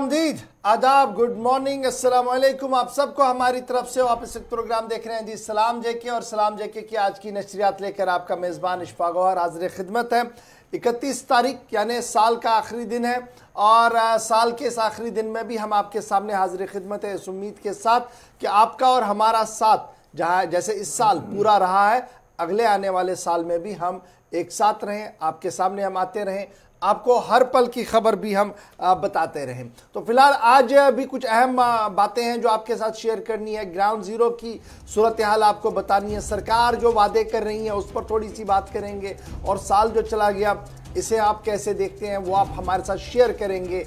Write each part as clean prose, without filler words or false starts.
आमदीद, आदाब, good morning, अस्सलाम वालेकुम। आप सबको हमारी तरफ से वापस एक प्रोग्राम देख रहे हैं जी सलाम जेके और सलाम जेके की आज की नशरियात लेकर आपका मेज़बान इशफाक गौहर हाज़िर खिदमत है। 31 तारीख यानी साल का आखिरी दिन है और साल के इस आखिरी दिन में भी हम आपके सामने हाजिर खिदमत है इस उम्मीद के साथ कि आपका और हमारा साथ जहाँ जैसे इस साल पूरा रहा है, अगले आने वाले साल में भी हम एक साथ रहें, आपके सामने हम आते रहें, आपको हर पल की खबर भी हम बताते रहें। तो फिलहाल आज भी कुछ अहम बातें हैं जो आपके साथ शेयर करनी है। ग्राउंड ज़ीरो की सूरत हाल आपको बतानी है, सरकार जो वादे कर रही है उस पर थोड़ी सी बात करेंगे और साल जो चला गया इसे आप कैसे देखते हैं वो आप हमारे साथ शेयर करेंगे।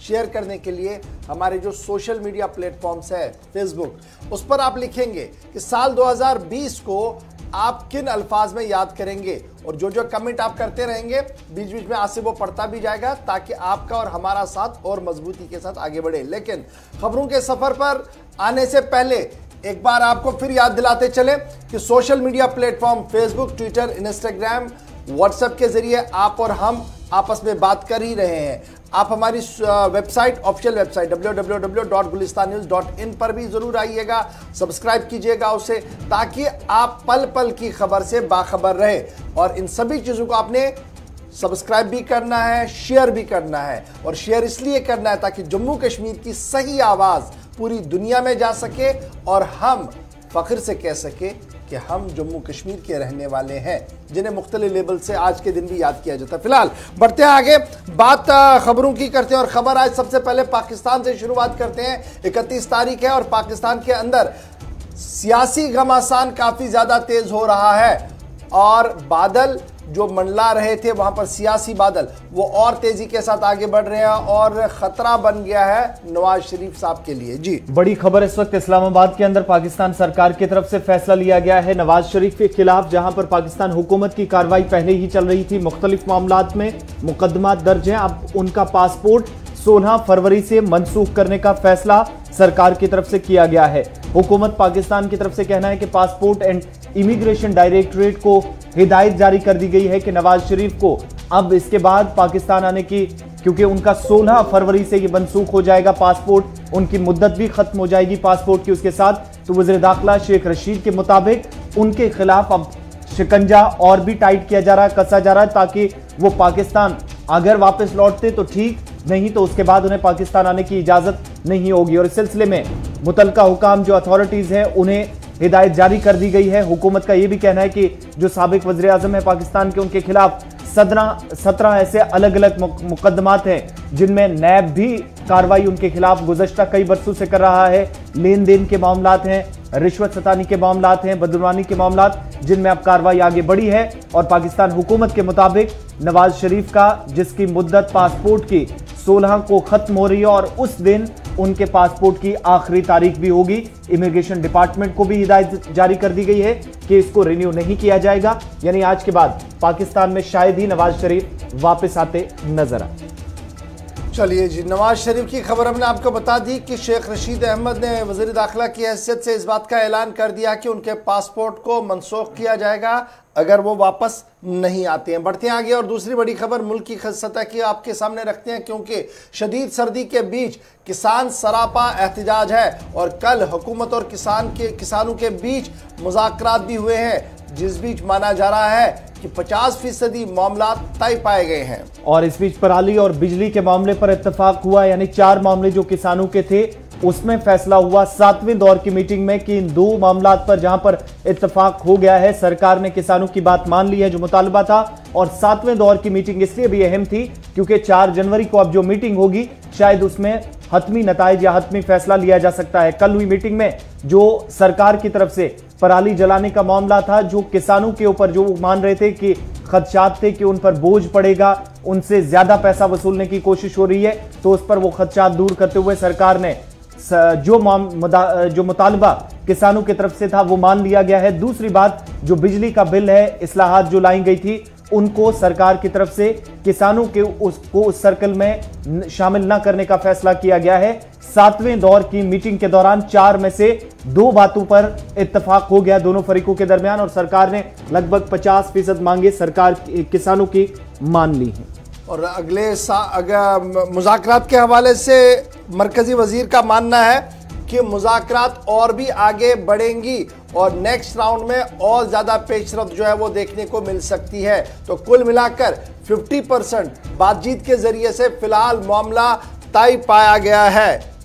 शेयर करने के लिए हमारे जो सोशल मीडिया प्लेटफॉर्म्स है फेसबुक, उस पर आप लिखेंगे कि साल 2020 को आप किन अल्फाज में याद करेंगे और जो जो कमेंट आप करते रहेंगे बीच बीच में आसिफ वो पढ़ता भी जाएगा ताकि आपका और हमारा साथ और मजबूती के साथ आगे बढ़े। लेकिन खबरों के सफर पर आने से पहले एक बार आपको फिर याद दिलाते चले कि social media platform Facebook, Twitter, Instagram, WhatsApp के जरिए आप और हम आपस में बात कर ही रहे हैं। आप हमारी वेबसाइट, ऑफिशियल वेबसाइट www.gulistannews.in पर भी जरूर आइएगा, सब्सक्राइब कीजिएगा उसे, ताकि आप पल पल की खबर से बाखबर रहे। और इन सभी चीज़ों को आपने सब्सक्राइब भी करना है, शेयर भी करना है, और शेयर इसलिए करना है ताकि जम्मू कश्मीर की सही आवाज़ पूरी दुनिया में जा सके और हम फख्र से कह सके कि हम जम्मू कश्मीर के रहने वाले हैं, जिन्हें मुख्तलिफ लेवल से आज के दिन भी याद किया जाता है। फिलहाल बढ़ते हैं आगे, बात खबरों की करते हैं और खबर आज सबसे पहले पाकिस्तान से शुरुआत करते हैं। 31 तारीख है और पाकिस्तान के अंदर सियासी घमासान काफ़ी ज़्यादा तेज़ हो रहा है और बादल जो मंडला रहे थे वहां पर सियासी बादल वो और तेजी के साथ आगे बढ़ रहे हैं और खतरा बन गया है नवाज शरीफ साहब के लिए। जी बड़ी खबर इस वक्त इस्लामाबाद के अंदर पाकिस्तान सरकार की तरफ से फैसला लिया गया है नवाज शरीफ के खिलाफ, जहां पर पाकिस्तान हुकूमत की कार्रवाई पहले ही चल रही थी, मुख्तलिफ मामलात में मुकदमा दर्ज हैं। अब उनका पासपोर्ट 16 फरवरी से मनसूख करने का फैसला सरकार की तरफ से किया गया है। हुकूमत पाकिस्तान की तरफ से कहना है कि पासपोर्ट एंड इमिग्रेशन डायरेक्टरेट को हिदायत जारी कर दी गई है कि नवाज शरीफ को अब इसके बाद पाकिस्तान आने की, क्योंकि उनका 16 फरवरी से ये मनसूख हो जाएगा पासपोर्ट, उनकी मुद्दत भी खत्म हो जाएगी पासपोर्ट की उसके साथ। तो वज़ीर दाखिला शेख रशीद के मुताबिक उनके खिलाफ अब शिकंजा और भी टाइट किया जा रहा है, कसा जा रहा है, ताकि वो पाकिस्तान अगर वापस लौटते तो ठीक, नहीं तो उसके बाद उन्हें पाकिस्तान आने की इजाजत नहीं होगी। और इस सिलसिले में मुतलका हुकाम जो अथॉरिटीज हैं उन्हें हिदायत जारी कर दी गई है। हुकूमत का यह भी कहना है कि जो साबिक वज़ीर आज़म है पाकिस्तान के, उनके खिलाफ 17 ऐसे अलग अलग मुकदमात हैं जिनमें नैब भी कार्रवाई उनके खिलाफ गुज़श्ता कई बरसों से कर रहा है। लेन देन के मामलात हैं, रिश्वत सतानी के मामलात हैं, बदनवानी के मामलात, जिनमें अब कार्रवाई आगे बढ़ी है। और पाकिस्तान हुकूमत के मुताबिक नवाज शरीफ का, जिसकी मुद्दत पासपोर्ट की 16 को खत्म हो रही है और उस दिन उनके पासपोर्ट की आखिरी तारीख भी होगी, इमिग्रेशन डिपार्टमेंट को भी हिदायत जारी कर दी गई है कि इसको रिन्यू नहीं किया जाएगा। यानी आज के बाद पाकिस्तान में शायद ही नवाज शरीफ वापस आते नजर आए। चलिए जी, नवाज शरीफ की खबर हमने आपको बता दी कि शेख रशीद अहमद ने वज़ीर दाखिला की हैसियत से इस बात का ऐलान कर दिया कि उनके पासपोर्ट को मनसूख किया जाएगा अगर वो वापस नहीं आते हैं। बढ़ते हैं आगे और दूसरी बड़ी खबर मुल्क की सतह की आपके सामने रखते हैं, क्योंकि शदीद सर्दी के बीच किसान सरापा एहतजाज है और कल हुकूमत और किसानों के बीच मुज़ाकरात भी हुए हैं, जिस बीच माना जा रहा है कि 50% मामला तय पाए गए हैं। और इस बीच पराली और बिजली के मामले पर इत्तेफाक हुआ, यानी 4 मामले जो किसानों के थे उसमें फैसला हुआ 7वें दौर की मीटिंग में कि इन 2 मामलात पर जहां पर इत्तेफाक हो गया है, सरकार ने किसानों की बात मान ली है जो मुतालबा था। और 7वें दौर की मीटिंग इसलिए भी अहम थी क्योंकि 4 जनवरी को अब जो मीटिंग होगी शायद उसमें हतमी नताइज या हतमी फैसला लिया जा सकता है। कल हुई मीटिंग में जो सरकार की तरफ से पराली जलाने का मामला था, जो किसानों के ऊपर जो मान रहे थे कि खदशात थे कि उन पर बोझ पड़ेगा, उनसे ज्यादा पैसा वसूलने की कोशिश हो रही है, तो उस पर वो खदशात दूर करते हुए सरकार ने जो मुतालबा किसानों की तरफ से था वो मान लिया गया है। दूसरी बात, जो बिजली का बिल है, इस्लाहात जो लाई गई थी, उनको सरकार की तरफ से किसानों के उस सर्कल में शामिल न करने का फैसला किया गया है। 7वें दौर की मीटिंग के दौरान 4 में से 2 बातों पर इत्तेफाक हो गया दोनों फरीकों के दरमियान और सरकार ने लगभग 50% मांगे सरकार किसानों की मान ली है। और अगले मुज़ाकरात के हवाले से मरकजी वजीर का मानना है कि मुज़ाकरात और भी आगे बढ़ेंगी और नेक्स्ट राउंड में और ज़्यादा पेशरफ्त जो है वो देखने को मिल सकती है। तो कुल मिलाकर 50% बातचीत के जरिए से फिलहाल मामला तय पाया गया है।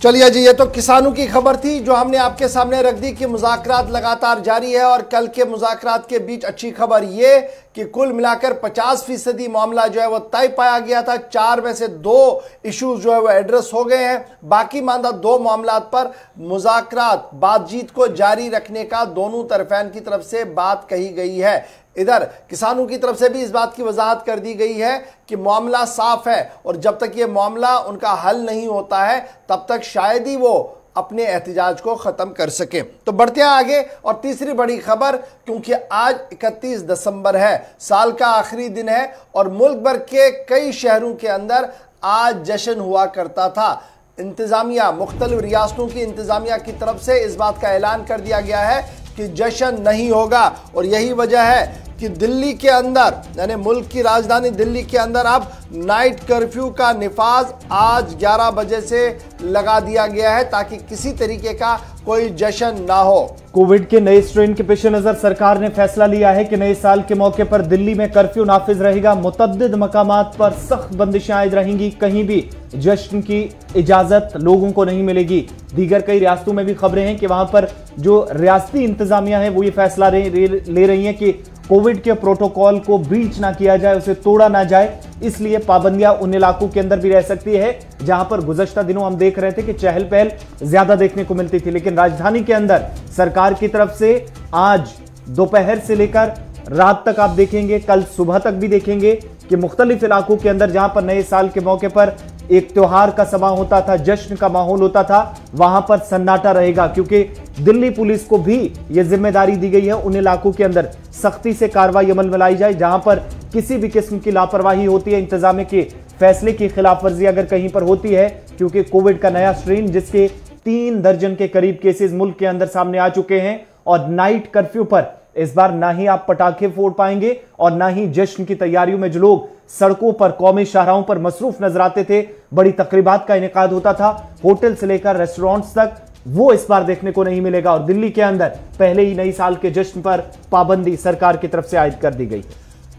चलिए जी, ये तो किसानों की खबर थी जो हमने आपके सामने रख दी कि मुज़ाकरात लगातार जारी है और कल के मुज़ाकरात के बीच अच्छी खबर ये कि कुल मिलाकर 50% मामला जो है वो तय पाया गया था। 4 में से 2 इश्यूज जो है वो एड्रेस हो गए हैं। बाकी मानदा 2 मामलात पर मुज़ाकरात बातचीत को जारी रखने का दोनों तरफैन की तरफ से बात कही गई है। इधर किसानों की तरफ से भी इस बात की वजाहत कर दी गई है कि मामला साफ है और जब तक ये मामला उनका हल नहीं होता है तब तक शायद ही वो अपने एहतजाज को ख़त्म कर सके। तो बढ़ते हैं आगे और तीसरी बड़ी खबर, क्योंकि आज 31 दिसंबर है, साल का आखिरी दिन है और मुल्क भर के कई शहरों के अंदर आज जश्न हुआ करता था। इंतज़ामिया, मुख्तलिफ रियासतों की इंतज़ामिया की तरफ से इस बात का ऐलान कर दिया गया है कि जश्न नहीं होगा और यही वजह है कि दिल्ली के अंदर, यानी मुल्क की राजधानी दिल्ली के अंदर अब नाइट कर्फ्यू का निफाज आज 11 बजे से लगा दिया गया है ताकि किसी तरीके का कोई जश्न ना हो। कोविड के नए स्ट्रेन के पेश नजर सरकार ने फैसला लिया है कि नए साल के मौके पर दिल्ली में कर्फ्यू नाफिज रहेगा। मुतअद्दिद मकामात पर सख्त बंदिशें आयद रहेंगी। कहीं भी जश्न की इजाजत लोगों को नहीं मिलेगी। दीगर कई रियासतों में भी खबरें हैं कि वहां पर जो रियासती इंतजामिया है वो ये फैसला ले रही है कि कोविड के प्रोटोकॉल को ब्रीच ना किया जाए, उसे तोड़ा ना जाए, इसलिए पाबंदियां उन इलाकों के अंदर भी रह सकती है जहां पर गुज़श्ता दिनों हम देख रहे थे कि चहल पहल ज्यादा देखने को मिलती थी। लेकिन राजधानी के अंदर सरकार की तरफ से आज दोपहर से लेकर रात तक आप देखेंगे, कल सुबह तक भी देखेंगे कि मुख्तलिफ इलाकों के अंदर जहां पर नए साल के मौके पर एक त्योहार का समा होता था, जश्न का माहौल होता था, वहां पर सन्नाटा रहेगा क्योंकि दिल्ली पुलिस को भी यह जिम्मेदारी दी गई है उन इलाकों के अंदर सख्ती से कार्रवाई अमल में लाई जाए जहां पर किसी भी किस्म की लापरवाही होती है, इंतजामिया के फैसले की खिलाफ वर्जी अगर कहीं पर होती है, क्योंकि कोविड का नया स्ट्रेन जिसके 3 दर्जन के करीब केसेस मुल्क के अंदर सामने आ चुके हैं और नाइट कर्फ्यू पर इस बार ना ही आप पटाखे फोड़ पाएंगे और ना ही जश्न की तैयारियों में जो लोग सड़कों पर, कौमी शाहराहों पर मसरूफ नजर आते थे, बड़ी तकरीबात का इनेकाद होता था, होटल से लेकर रेस्टोरेंट्स तक, वो इस बार देखने को नहीं मिलेगा। और दिल्ली के अंदर पहले ही नई साल के जश्न पर पाबंदी सरकार की तरफ से आयद कर दी गई।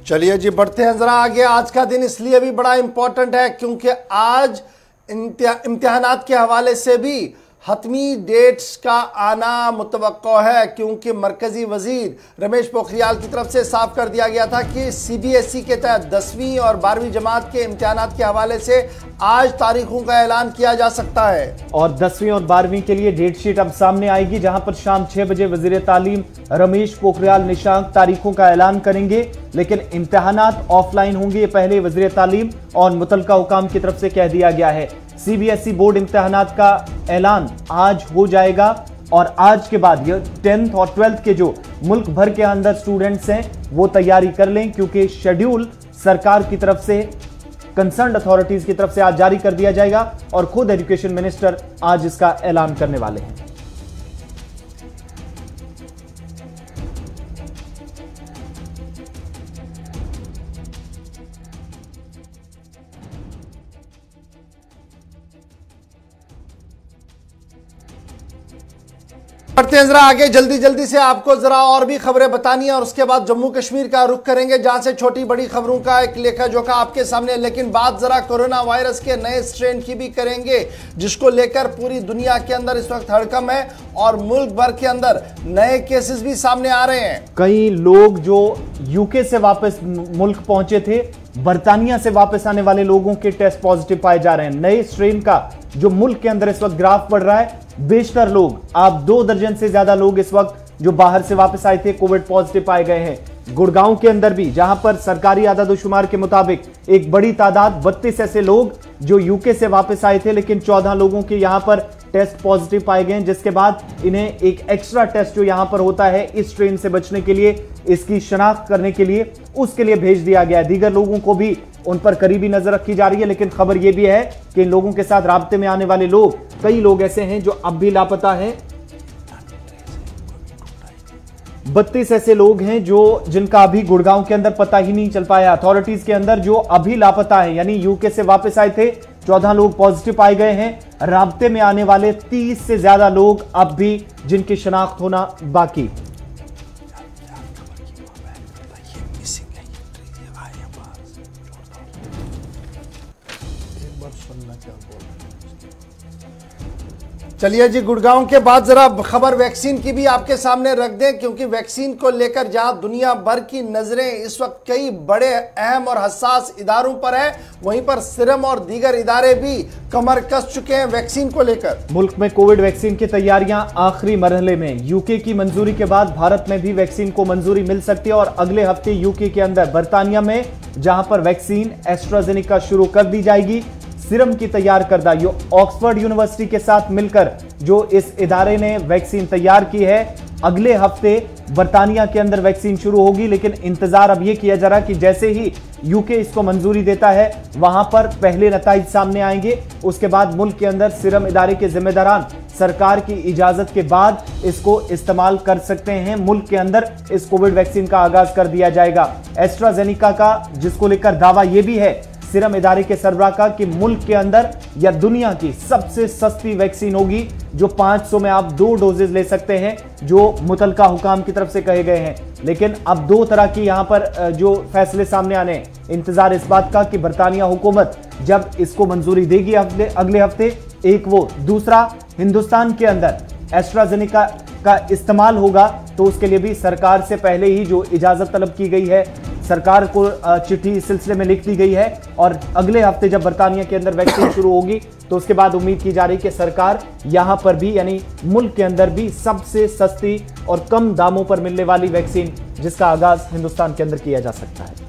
चलिए जी, बढ़ते हैं जरा आगे। आज का दिन इसलिए भी बड़ा इंपॉर्टेंट है क्योंकि आज इम्तिहानात के हवाले से भी हतमी डेट्स का आना मुतवक्को है, क्योंकि मरकजी वजीर रमेश पोखरियाल की तरफ से साफ कर दिया गया था कि CBSE के तहत 10वीं और 12वीं जमात के इम्तिहानात के हवाले से आज तारीखों का ऐलान किया जा सकता है। और 10वीं और 12वीं के लिए डेट शीट अब सामने आएगी जहां पर शाम 6 बजे वजीर तालीम रमेश पोखरियाल निशंक तारीखों का ऐलान करेंगे। लेकिन इम्तिहानात ऑफलाइन होंगे, ये पहले वजीर तालीम और मुतलका हुकाम की तरफ से कह दिया गया है। CBSE बोर्ड इम्तिहानात का ऐलान आज हो जाएगा और आज के बाद ये 10th और 12th के जो मुल्क भर के अंदर स्टूडेंट्स हैं वो तैयारी कर लें, क्योंकि शेड्यूल सरकार की तरफ से, कंसर्न्ड अथॉरिटीज की तरफ से आज जारी कर दिया जाएगा और खुद एजुकेशन मिनिस्टर आज इसका ऐलान करने वाले हैं। बढ़ते हैं जरा आगे, जल्दी जल्दी से आपको जरा और भी खबरें बतानी है और उसके बाद जम्मू कश्मीर का रुख करेंगे जहां से छोटी बड़ी खबरों का एक लेखा जोखा आपके सामने। लेकिन बात जरा कोरोना वायरस के नए स्ट्रेन की भी करेंगे जिसको लेकर पूरी दुनिया के अंदर इस वक्त हड़कंप है और मुल्क भर के अंदर नए केसेस भी सामने आ रहे हैं। कई लोग जो यूके से वापस मुल्क पहुंचे थे, बर्तानिया से वापस आने वाले लोगों के टेस्ट पॉजिटिव पाए जा रहे हैं। नए स्ट्रेन का जो मुल्क के अंदर इस वक्त ग्राफ बढ़ रहा है, बेशतर लोग, आप 2 दर्जन से ज्यादा लोग इस वक्त जो बाहर से वापस आए थे कोविड पॉजिटिव पाए गए हैं। गुड़गांव के अंदर भी, जहां पर सरकारी आदादोशुमार के मुताबिक एक बड़ी तादाद 32 ऐसे लोग जो यूके से वापस आए थे, लेकिन 14 लोगों के यहां पर टेस्ट पॉजिटिव पाए गए, जिसके बाद इन्हें एक एक्स्ट्रा टेस्ट जो यहां पर होता है इस स्ट्रेन से बचने के लिए, इसकी शनाख्त करने के लिए, उसके लिए भेज दिया गया है। दीगर लोगों को भी उन पर करीबी नजर रखी जा रही है। लेकिन खबर यह भी है कि इन लोगों के साथ राब्ते में आने वाले लोग, कई लोग ऐसे हैं जो अब भी लापता हैं। 32 ऐसे लोग हैं जिनका अभी गुड़गांव के अंदर पता ही नहीं चल पाया। अथॉरिटीज के अंदर जो अभी लापता है, यानी यूके से वापस आए थे, 14 लोग पॉजिटिव पाए गए हैं। राब्ते में आने वाले 30 से ज्यादा लोग अब भी जिनकी शनाख्त होना बाकी। चलिए जी, गुड़गांव के बाद जरा खबर वैक्सीन की भी आपके सामने रख दें, क्योंकि वैक्सीन को लेकर जहां दुनिया भर की नजरें इस वक्त कई बड़े अहम और हसास इदारों पर है, वहीं पर सीरम और दीगर इदारे भी कमर कस चुके हैं वैक्सीन को लेकर। मुल्क में कोविड वैक्सीन की तैयारियां आखिरी मरहले में। यूके की मंजूरी के बाद भारत में भी वैक्सीन को मंजूरी मिल सकती है और अगले हफ्ते यूके के अंदर बर्तानिया में, जहां पर वैक्सीन एस्ट्राजेनेका शुरू कर दी जाएगी। सीरम की तैयार करदा ऑक्सफोर्ड यूनिवर्सिटी के साथ मिलकर जो इस इदारे ने वैक्सीन तैयार की है, अगले हफ्ते बर्तानिया के अंदर वैक्सीन शुरू होगी। लेकिन इंतजार अब यह किया जा रहा कि जैसे ही यूके इसको मंजूरी देता है, वहां पर पहले नताइज सामने आएंगे। उसके बाद मुल्क के अंदर सीरम इदारे के जिम्मेदारान सरकार की इजाजत के बाद इसको इस्तेमाल कर सकते हैं। मुल्क के अंदर इस कोविड वैक्सीन का आगाज कर दिया जाएगा। एस्ट्राजेनेका का जिसको लेकर दावा यह भी है सीरम इदारे के सरबराह का कि मुल्क के अंदर या दुनिया की सबसे सस्ती वैक्सीन होगी, जो 500 में आप 2 डोजेज ले सकते हैं, जो मुतलका हुकाम की तरफ से कहे गए हैं। लेकिन अब 2 तरह की यहां पर जो फैसले सामने आने, इंतजार इस बात का कि बरतानिया हुकूमत जब इसको मंजूरी देगी अगले हफ्ते, एक वो, दूसरा हिंदुस्तान के अंदर एस्ट्राजेनेका का इस्तेमाल होगा तो उसके लिए भी सरकार से पहले ही जो इजाजत तलब की गई है, सरकार को चिट्ठी इस सिलसिले में लिख दी गई है। और अगले हफ्ते जब बर्तानिया के अंदर वैक्सीन शुरू होगी तो उसके बाद उम्मीद की जा रही है कि सरकार यहां पर भी, यानी मुल्क के अंदर भी सबसे सस्ती और कम दामों पर मिलने वाली वैक्सीन, जिसका आगाज हिंदुस्तान के अंदर किया जा सकता है।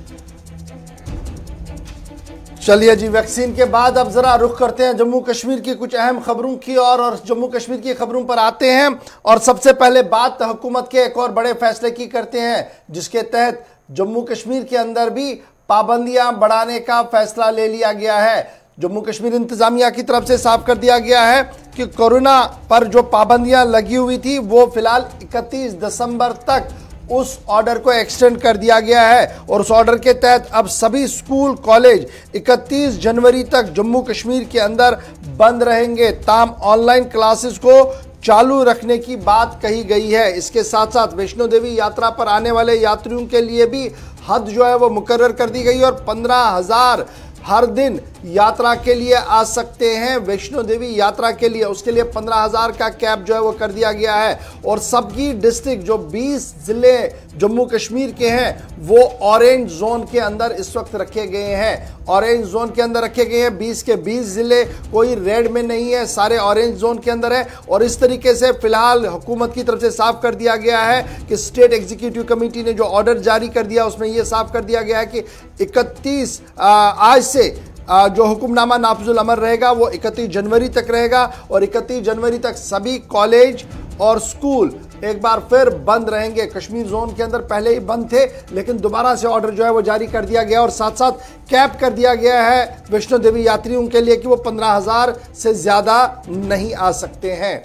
चलिए जी, वैक्सीन के बाद अब जरा रुख करते हैं जम्मू कश्मीर की कुछ अहम खबरों की और जम्मू कश्मीर की खबरों पर आते हैं। और सबसे पहले बात हुकूमत के एक और बड़े फैसले की करते हैं, जिसके तहत जम्मू कश्मीर के अंदर भी पाबंदियां बढ़ाने का फैसला ले लिया गया है। जम्मू कश्मीर इंतजामिया की तरफ से साफ कर दिया गया है कि कोरोना पर जो पाबंदियां लगी हुई थी वो फिलहाल 31 दिसंबर तक उस ऑर्डर को एक्सटेंड कर दिया गया है। और उस ऑर्डर के तहत अब सभी स्कूल कॉलेज 31 जनवरी तक जम्मू कश्मीर के अंदर बंद रहेंगे। ताम ऑनलाइन क्लासेस को चालू रखने की बात कही गई है। इसके साथ साथ वैष्णो देवी यात्रा पर आने वाले यात्रियों के लिए भी हद जो है वो मुकर्रर कर दी गई और 15,000 हर दिन यात्रा के लिए आ सकते हैं। वैष्णो देवी यात्रा के लिए उसके लिए 15,000 का कैप जो है वो कर दिया गया है। और सबकी डिस्ट्रिक्ट जो 20 जिले जम्मू कश्मीर के हैं वो ऑरेंज जोन के अंदर इस वक्त रखे गए हैं। ऑरेंज जोन के अंदर रखे गए हैं 20 के 20 जिले, कोई रेड में नहीं है, सारे ऑरेंज जोन के अंदर है। और इस तरीके से फिलहाल हुकूमत की तरफ से साफ कर दिया गया है कि स्टेट एग्जीक्यूटिव कमेटी ने जो ऑर्डर जारी कर दिया उसमें यह साफ कर दिया गया है कि 31 आज से जो हुक्मनामा नाफिजुल अमल रहेगा वो 31 जनवरी तक रहेगा। और 31 जनवरी तक सभी कॉलेज और स्कूल एक बार फिर बंद रहेंगे। कश्मीर जोन के अंदर पहले ही बंद थे, लेकिन दोबारा से ऑर्डर जो है वो जारी कर दिया गया और साथ साथ कैप कर दिया गया है वैष्णो देवी यात्रियों के लिए कि वो 15,000 से ज्यादा नहीं आ सकते हैं।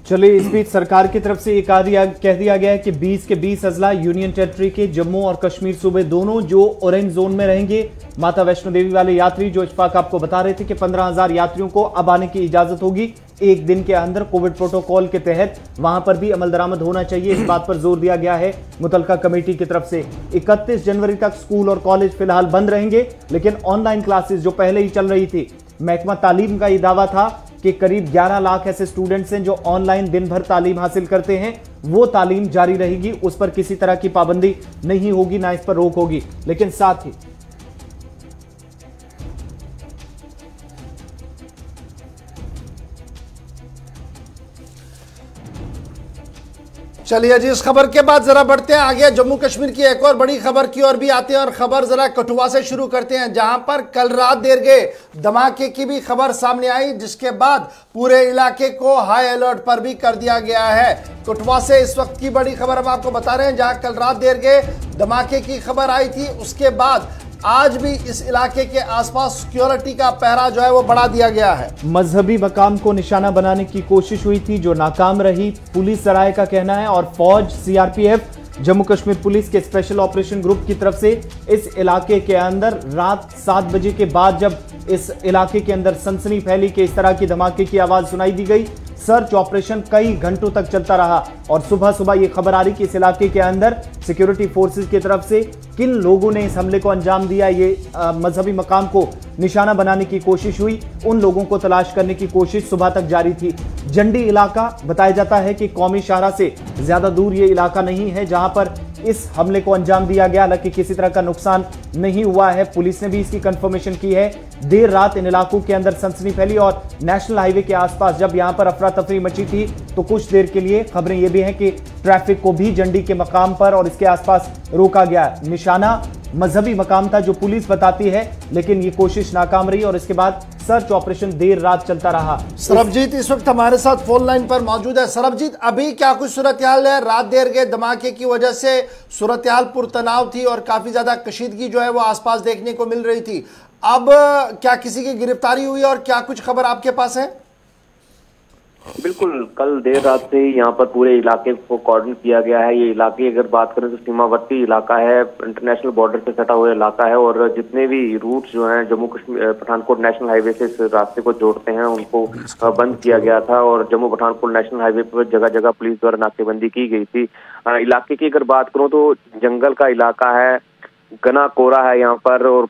चलिए, इस बीच सरकार की तरफ से कह दिया गया है कि 20 के 20 अजला यूनियन टेरिटरी के जम्मू और कश्मीर सूबे दोनों जो ऑरेंज जोन में रहेंगे। माता वैष्णो देवी वाले यात्री जो इशफाक आपको बता रहे थे कि 15,000 यात्रियों को अब आने की इजाजत होगी एक दिन के अंदर कोविड प्रोटोकॉल के तहत। वहां पर भी अमल दरामद होना चाहिए, इस बात पर जोर दिया गया है मुतलका कमेटी की तरफ से। 31 जनवरी तक स्कूल और कॉलेज फिलहाल बंद रहेंगे, लेकिन ऑनलाइन क्लासेस जो पहले ही चल रही थी, महकमा तालीम का यह दावा था कि करीब 11 लाख ऐसे स्टूडेंट्स हैं जो ऑनलाइन दिन भर तालीम हासिल करते हैं, वो तालीम जारी रहेगी, उस पर किसी तरह की पाबंदी नहीं होगी, ना इस पर रोक होगी। लेकिन साथ ही चलिए जी, इस खबर के बाद जरा बढ़ते हैं आगे। जम्मू कश्मीर की एक और बड़ी खबर की ओर भी आते हैं और खबर जरा कठुआ से शुरू करते हैं, जहां पर कल रात देर गए धमाके की भी खबर सामने आई, जिसके बाद पूरे इलाके को हाई अलर्ट पर भी कर दिया गया है। कठुआ से इस वक्त की बड़ी खबर हम आपको बता रहे हैं, जहां कल रात देर गए धमाके की खबर आई थी, उसके बाद आज भी इस इलाके के आसपास सिक्योरिटी का पहरा जो है वो बढ़ा दिया गया है। मजहबी मकाम को निशाना बनाने की कोशिश हुई थी जो नाकाम रही, पुलिस सराय का कहना है। और फौज, सीआरपीएफ, जम्मू कश्मीर पुलिस के स्पेशल ऑपरेशन ग्रुप की तरफ से इस इलाके के अंदर रात 7 बजे के बाद जब इस इलाके के अंदर सनसनी फैली कि इस तरह की धमाके की आवाज सुनाई दी गई, सर्च ऑपरेशन कई घंटों तक चलता रहा। और सुबह सुबह यह खबर आ रही कि इस इलाके के अंदर सिक्योरिटी फोर्सेस की तरफ से किन लोगों ने इस हमले को अंजाम दिया, ये मजहबी मकाम को निशाना बनाने की कोशिश हुई, उन लोगों को तलाश करने की कोशिश सुबह तक जारी थी। जंडी इलाका बताया जाता है कि कौमी शाहरा से ज्यादा दूर ये इलाका नहीं है जहां पर इस हमले को अंजाम दिया गया। हालांकि किसी तरह का नुकसान नहीं हुआ है, पुलिस ने भी इसकी कंफर्मेशन की है। देर रात इन इलाकों के अंदर सनसनी फैली और नेशनल हाईवे के आसपास जब यहां पर अफरा तफरी मची थी तो कुछ देर के लिए खबरें यह भी हैं कि ट्रैफिक को भी जंडी के मकाम पर और इसके आसपास रोका गया। निशाना मजहबी मकाम था जो पुलिस बताती है, लेकिन ये कोशिश नाकाम रही और इसके बाद सर्च ऑपरेशन देर रात चलता रहा। सरबजीत इस वक्त हमारे साथ फोन लाइन पर मौजूद है। सरबजीत, अभी क्या कुछ सूरत हाल है? रात देर के धमाके की वजह से सूरत हाल पुरतनाव थी और काफी ज्यादा कशीदगी जो है वो आसपास देखने को मिल रही थी। अब क्या किसी की गिरफ्तारी हुई और क्या कुछ खबर आपके पास है? बिल्कुल, कल देर रात से ही यहाँ पर पूरे इलाके को कॉर्डन किया गया है। ये इलाके अगर बात करें तो सीमावर्ती इलाका है, इंटरनेशनल बॉर्डर से सटा हुआ इलाका है और जितने भी रूट्स जो हैं जम्मू कश्मीर पठानकोट नेशनल हाईवे से इस रास्ते को जोड़ते हैं उनको बंद किया गया था और जम्मू पठानकोट नेशनल हाईवे पर जगह जगह पुलिस द्वारा नाकेबंदी की गई थी। इलाके की अगर बात करूँ तो जंगल का इलाका है, घना कोहरा है यहाँ पर और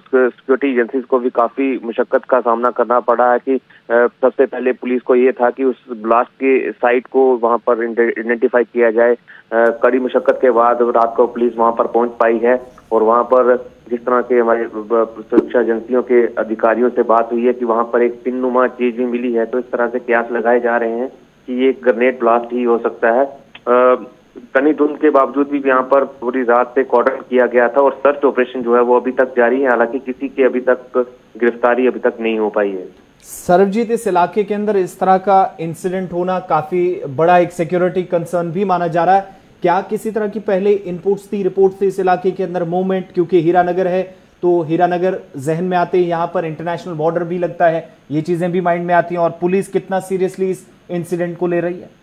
सिक्योरिटी एजेंसीज को भी काफी मुशक्कत का सामना करना पड़ा है कि सबसे पहले पुलिस को ये था कि उस ब्लास्ट के साइट को वहां पर आइडेंटिफाई किया जाए। कड़ी मुशक्कत के बाद रात को पुलिस वहां पर पहुंच पाई है और वहां पर जिस तरह के हमारे सुरक्षा एजेंसियों के अधिकारियों से बात हुई है कि वहां पर एक पिन्नुमा चीज भी मिली है, तो इस तरह से कयास लगाए जा रहे हैं कि ये ग्रेनेड ब्लास्ट ही हो सकता है। घनी धुंध के बावजूद भी यहाँ पर पूरी रात से कॉर्डन किया गया था और सर्च ऑपरेशन जो है वो अभी तक जारी है। हालांकि किसी की अभी तक गिरफ्तारी अभी तक नहीं हो पाई है। सरबजीत, इस इलाके के अंदर इस तरह का इंसिडेंट होना काफी बड़ा एक सिक्योरिटी कंसर्न भी माना जा रहा है। क्या किसी तरह की पहले इनपुट्स थी, रिपोर्ट्स थी इस इलाके के अंदर मूवमेंट? क्योंकि हीरानगर है तो हीरानगर जहन में आते ही यहाँ पर इंटरनेशनल बॉर्डर भी लगता है, ये चीजें भी माइंड में आती हैं। और पुलिस कितना सीरियसली इस इंसिडेंट को ले रही है?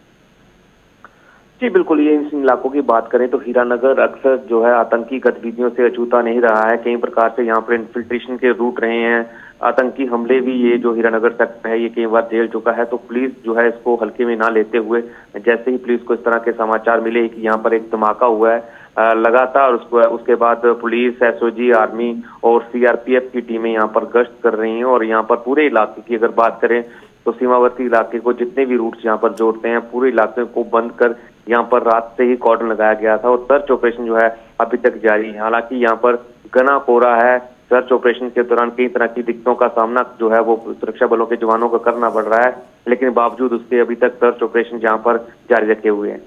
जी बिल्कुल, ये इन इलाकों की बात करें तो हीरानगर अक्सर जो है आतंकी गतिविधियों से अछूता नहीं रहा है। कई प्रकार से यहाँ पर इन्फिल्ट्रेशन के रूट रहे हैं, आतंकी हमले भी ये जो हीरानगर सेक्टर है ये कई बार झेल चुका है। तो पुलिस जो है इसको हल्के में ना लेते हुए, जैसे ही पुलिस को इस तरह के समाचार मिले कि यहाँ पर एक धमाका हुआ है, लगातार उसके बाद पुलिस, एसओजी, आर्मी और सीआरपीएफ की टीमें यहाँ पर गश्त कर रही हैं। और यहाँ पर पूरे इलाके की अगर बात करें तो सीमावर्ती इलाके को जितने भी रूट्स यहाँ पर जोड़ते हैं पूरे इलाके को बंद कर यहाँ पर रात से ही कॉर्डन लगाया गया था और सर्च ऑपरेशन जो है अभी तक जारी है। हालांकि यहाँ पर घना कोहरा है, सर्च ऑपरेशन के दौरान कई तरह की दिक्कतों का सामना जो है वो सुरक्षा बलों के जवानों को करना पड़ रहा है, लेकिन बावजूद उसके अभी तक सर्च ऑपरेशन यहाँ पर जारी रखे हुए हैं।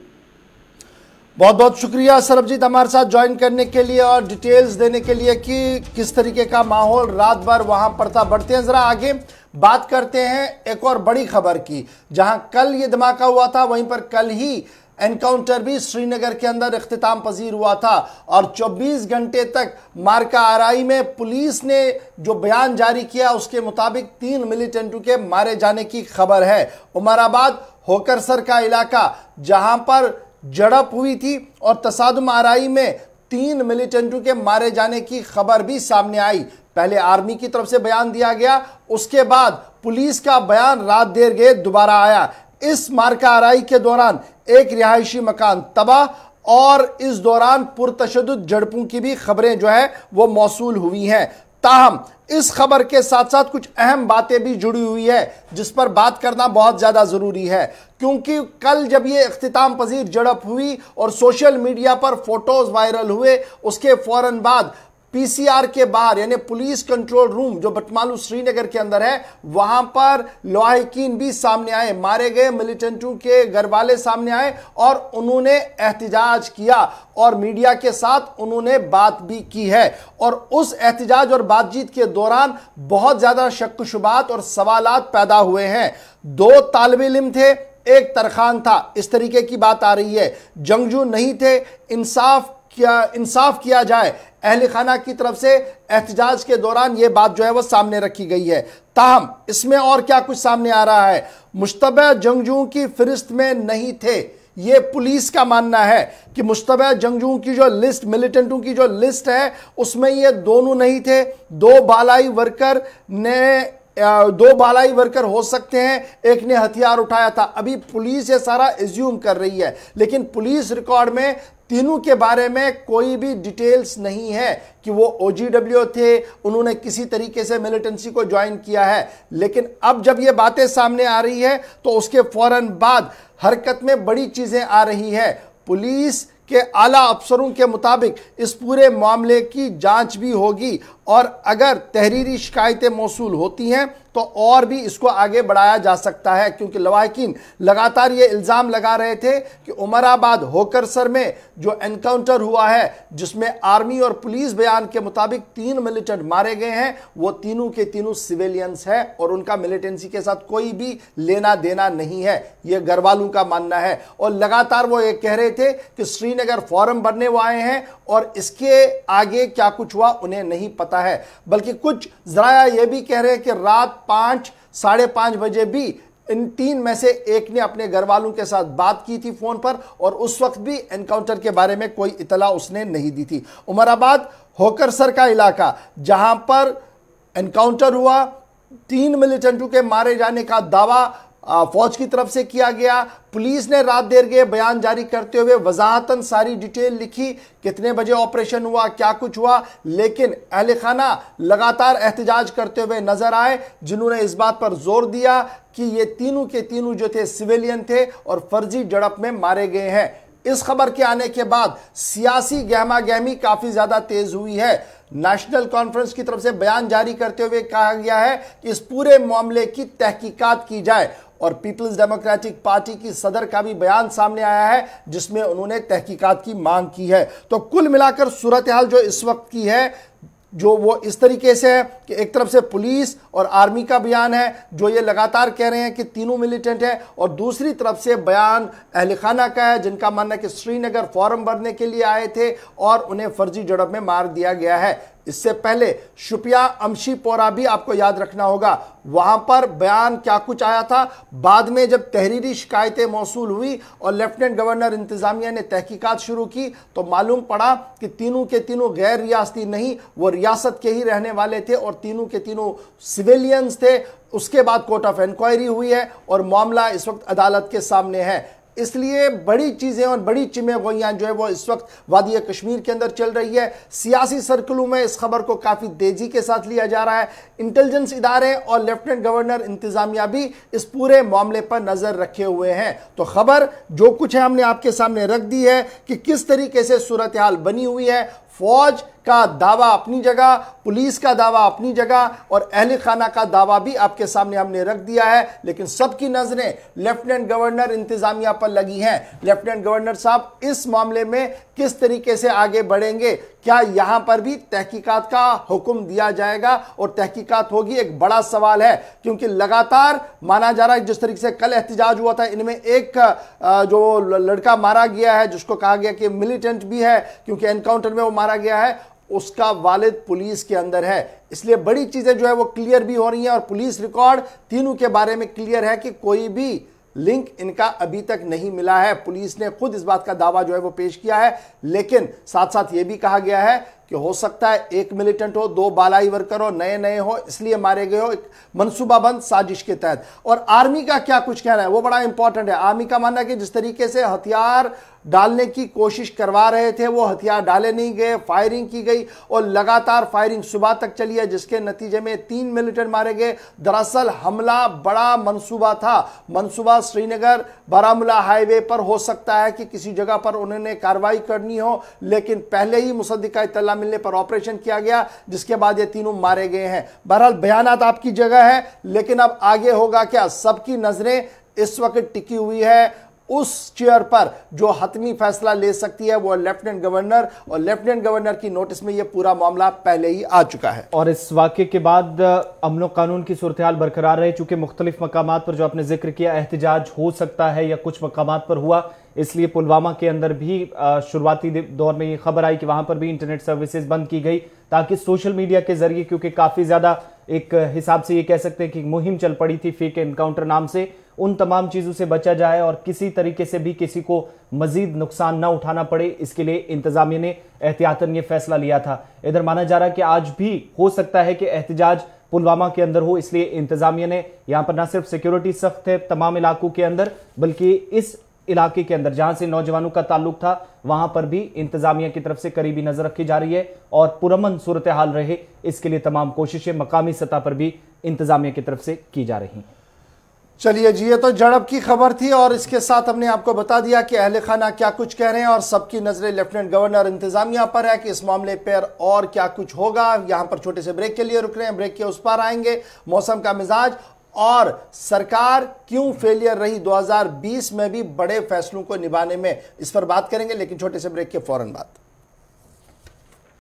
बहुत बहुत शुक्रिया सरबजीत हमारे साथ ज्वाइन करने के लिए और डिटेल्स देने के लिए कि किस तरीके का माहौल रात भर वहां पर था। बढ़ते हैं जरा आगे, बात करते हैं एक और बड़ी खबर की। जहां कल ये धमाका हुआ था वहीं पर कल ही एनकाउंटर भी श्रीनगर के अंदर इख्तिताम पजीर हुआ था और 24 घंटे तक मार्का आरई में पुलिस ने जो बयान जारी किया उसके मुताबिक 3 मिलिटेंटों के मारे जाने की खबर है। उमराबाद होकरसर का इलाका जहां पर झड़प हुई थी और तसादुम आरई में 3 मिलिटेंटों के मारे जाने की खबर भी सामने आई। पहले आर्मी की तरफ से बयान दिया गया, उसके बाद पुलिस का बयान रात देर गए दोबारा आया। इस मार्का आरई के दौरान एक रिहायशी मकान तबाह और इस दौरान पुरतशद्दुद झड़पों की भी खबरें जो है वो मौसूल हुई हैं। ताहम इस खबर के साथ साथ कुछ अहम बातें भी जुड़ी हुई है जिस पर बात करना बहुत ज्यादा जरूरी है, क्योंकि कल जब ये इख्तिताम पजीर झड़प हुई और सोशल मीडिया पर फोटोज वायरल हुए, उसके फौरन बाद पीसीआर के बाहर यानी पुलिस कंट्रोल रूम जो बटमालू श्रीनगर के अंदर है वहां पर लाहिकीन भी सामने आए, मारे गए मिलिटेंटों के घर वाले सामने आए और उन्होंने एहतिजाज किया और मीडिया के साथ उन्होंने बात भी की है। और उस एहतिजाज और बातचीत के दौरान बहुत ज्यादा शक शुबात और सवालात पैदा हुए हैं। 2 तालिब इल्म थे, एक तरखान था, इस तरीके की बात आ रही है। जंगजू नहीं थे, इंसाफ इंसाफ किया जाए। अहले खाना की तरफ से एहतजाज के दौरान यह बात जो है वो सामने रखी गई है। ताहम इसमें और क्या कुछ सामने आ रहा है, मुश्तबह जंगजुओं की फहरिस्त में नहीं थे। ये पुलिस का मानना है कि मुश्तबह जंगजुओं की जो लिस्ट, मिलिटेंटों की जो लिस्ट है, उसमें ये दोनों नहीं थे। दो बालाई वर्कर हो सकते हैं, एक ने हथियार उठाया था। अभी पुलिस ये सारा एज्यूम कर रही है, लेकिन पुलिस रिकॉर्ड में तीनों के बारे में कोई भी डिटेल्स नहीं है कि वो OGW थे, उन्होंने किसी तरीके से मिलिटेंसी को ज्वाइन किया है। लेकिन अब जब ये बातें सामने आ रही है तो उसके फौरन बाद हरकत में बड़ी चीजें आ रही है। पुलिस के आला अफसरों के मुताबिक इस पूरे मामले की जांच भी होगी और अगर तहरीरी शिकायतें मौसूल होती हैं तो और भी इसको आगे बढ़ाया जा सकता है, क्योंकि लवाहिकीन लगातार ये इल्ज़ाम लगा रहे थे कि उमराबाद होकरसर में जो एनकाउंटर हुआ है, जिसमें आर्मी और पुलिस बयान के मुताबिक 3 मिलिटेंट मारे गए हैं, वो तीनों के तीनों सिविलियंस हैं और उनका मिलिटेंसी के साथ कोई भी लेना देना नहीं है, ये घर वालों का मानना है। और लगातार वो ये कह रहे थे कि श्रीनगर फोरम बनने वो आए हैं और इसके आगे क्या कुछ हुआ उन्हें नहीं पता है। बल्कि कुछ जराया ये भी कह रहे हैं कि रात 5, साढ़े 5 बजे भी इन 3 में से एक ने अपने घर वालों के साथ बात की थी फोन पर और उस वक्त भी एनकाउंटर के बारे में कोई इतला उसने नहीं दी थी। उमराबाद होकरसर का इलाका जहां पर एनकाउंटर हुआ, 3 मिलिटेंटों के मारे जाने का दावा फौज की तरफ से किया गया। पुलिस ने रात देर के बयान जारी करते हुए वजाहतन सारी डिटेल लिखी, कितने बजे ऑपरेशन हुआ, क्या कुछ हुआ, लेकिन अहले खाना लगातार एहतजाज करते हुए नजर आए, जिन्होंने इस बात पर जोर दिया कि ये तीनों के तीनों जो थे सिविलियन थे और फर्जी झड़प में मारे गए हैं। इस खबर के आने के बाद सियासी गहमा गहमी काफी ज्यादा तेज हुई है। नेशनल कॉन्फ्रेंस की तरफ से बयान जारी करते हुए कहा गया है कि इस पूरे मामले की तहकीकात की जाए और पीपल्स डेमोक्रेटिक पार्टी की सदर का भी बयान सामने आया है जिसमें उन्होंने तहकीकात की मांग की है। तो कुल मिलाकर सूरत हाल जो इस वक्त की है, जो वो इस तरीके से है कि एक तरफ से पुलिस और आर्मी का बयान है जो ये लगातार कह रहे हैं कि तीनों मिलिटेंट हैं, और दूसरी तरफ से बयान अहले खाना का है जिनका मानना है कि श्रीनगर फोरम भरने के लिए आए थे और उन्हें फर्जी झड़प में मार दिया गया है। इससे पहले शुपिया अमशीपोरा भी आपको याद रखना होगा, वहां पर बयान क्या कुछ आया था। बाद में जब तहरीरी शिकायतें मौसूल हुई और लेफ्टिनेंट गवर्नर इंतजामिया ने तहकीकात शुरू की तो मालूम पड़ा कि तीनों के तीनों गैर रियासती नहीं, वो रियासत के ही रहने वाले थे और तीनों के तीनों सिविलियंस थे। उसके बाद कोर्ट ऑफ इंक्वायरी हुई है और मामला इस वक्त अदालत के सामने है। इसलिए बड़ी चीजें और बड़ी चिमेगोइयां जो है वो इस वक्त वादी कश्मीर के अंदर चल रही है। सियासी सर्कलों में इस खबर को काफी तेजी के साथ लिया जा रहा है। इंटेलिजेंस इदारे और लेफ्टिनेंट गवर्नर इंतजामिया भी इस पूरे मामले पर नजर रखे हुए हैं। तो खबर जो कुछ है हमने आपके सामने रख दी है कि किस तरीके से सूरत हाल बनी हुई है। फौज का दावा अपनी जगह, पुलिस का दावा अपनी जगह और अहले खाना का दावा भी आपके सामने हमने रख दिया है, लेकिन सबकी नजरें लेफ्टिनेंट गवर्नर इंतजामिया पर लगी हैं। लेफ्टिनेंट गवर्नर साहब इस मामले में किस तरीके से आगे बढ़ेंगे, क्या यहां पर भी तहकीकात का हुक्म दिया जाएगा और तहकीकात होगी, एक बड़ा सवाल है। क्योंकि लगातार माना जा रहा है जिस तरीके से कल एहतजाज हुआ था, इनमें एक जो लड़का मारा गया है जिसको कहा गया कि मिलिटेंट भी है क्योंकि एनकाउंटर में वो मारा गया है, उसका वालिद पुलिस के अंदर है। इसलिए बड़ी चीजें जो है वो क्लियर भी हो रही हैं और पुलिस रिकॉर्ड तीनों के बारे में क्लियर है कि कोई भी लिंक इनका अभी तक नहीं मिला है। पुलिस ने खुद इस बात का दावा जो है वो पेश किया है, लेकिन साथ साथ ये भी कहा गया है कि हो सकता है एक मिलिटेंट हो, 2 बालाई वर्कर हो, नए नए हो, इसलिए मारे गए हो, एक मंसूबाबंद साजिश के तहत। और आर्मी का क्या कुछ कहना है वो बड़ा इंपॉर्टेंट है। आर्मी का मानना है कि जिस तरीके से हथियार डालने की कोशिश करवा रहे थे वो हथियार डाले नहीं गए, फायरिंग की गई और लगातार फायरिंग सुबह तक चली है, जिसके नतीजे में 3 मिलिटेंट मारे गए। दरअसल हमला बड़ा मंसूबा था। मंसूबा श्रीनगर बारामूला हाईवे पर हो सकता है कि किसी जगह पर उन्होंने कार्रवाई करनी हो, लेकिन पहले ही मुसद्दिका इत्तला मिलने पर ऑपरेशन किया गया, जिसके बाद ये तीनों मारे गए हैं। बहरहाल बयानात आपकी जगह है, लेकिन अब आगे होगा क्या, सबकी नजरें इस वक्त टिकी हुई है उस चेयर पर जो हतमी फैसला ले सकती है वो लेफ्टिनेंट गवर्नर, और लेफ्टिनेंट गवर्नर की नोटिस में यह पूरा मामला पहले ही आ चुका है। और इस वाकये के बाद अमन कानून की सूरत हाल बरकरार रहे, चूंकि मुख्तलिफ मकामात पर जो आपने जिक्र किया एहतजाज हो सकता है या कुछ मकामात पर हुआ, इसलिए पुलवामा के अंदर भी शुरुआती दौर में ये खबर आई कि वहां पर भी इंटरनेट सर्विसेज बंद की गई, ताकि सोशल मीडिया के जरिए, क्योंकि काफी ज्यादा एक हिसाब से ये कह सकते हैं कि मुहिम चल पड़ी थी फेक एनकाउंटर नाम से, उन तमाम चीजों से बचा जाए और किसी तरीके से भी किसी को मजीद नुकसान ना उठाना पड़े, इसके लिए इंतजामिया ने एहतियातन ये फैसला लिया था। इधर माना जा रहा है कि आज भी हो सकता है कि एहतजाज पुलवामा के अंदर हो, इसलिए इंतजामिया ने यहां पर ना सिर्फ सिक्योरिटी सख्त है तमाम इलाकों के अंदर, बल्कि इस इलाके के अंदर जहां से नौजवानों का ताल्लुक था वहां पर भी इंतजामिया की तरफ से करीबी नजर रखी जा रही है और पुरअमन सूरत हाल रहे, इसके लिए तमाम कोशिशें मकामी सतह पर भी इंतजामिया की तरफ से की जा रही हैं। चलिए जी, ये तो झड़प की खबर थी और इसके साथ हमने आपको बता दिया कि अहले खाना क्या कुछ कह रहे हैं और सबकी नजरें लेफ्टिनेंट गवर्नर इंतजामिया पर है कि इस मामले पर और क्या कुछ होगा। यहां पर छोटे से ब्रेक के लिए रुक रहे हैं, ब्रेक के उस पार आएंगे मौसम का मिजाज और सरकार क्यों फेलियर रही 2020 में भी बड़े फैसलों को निभाने में, इस पर बात करेंगे, लेकिन छोटे से ब्रेक के फौरन बाद।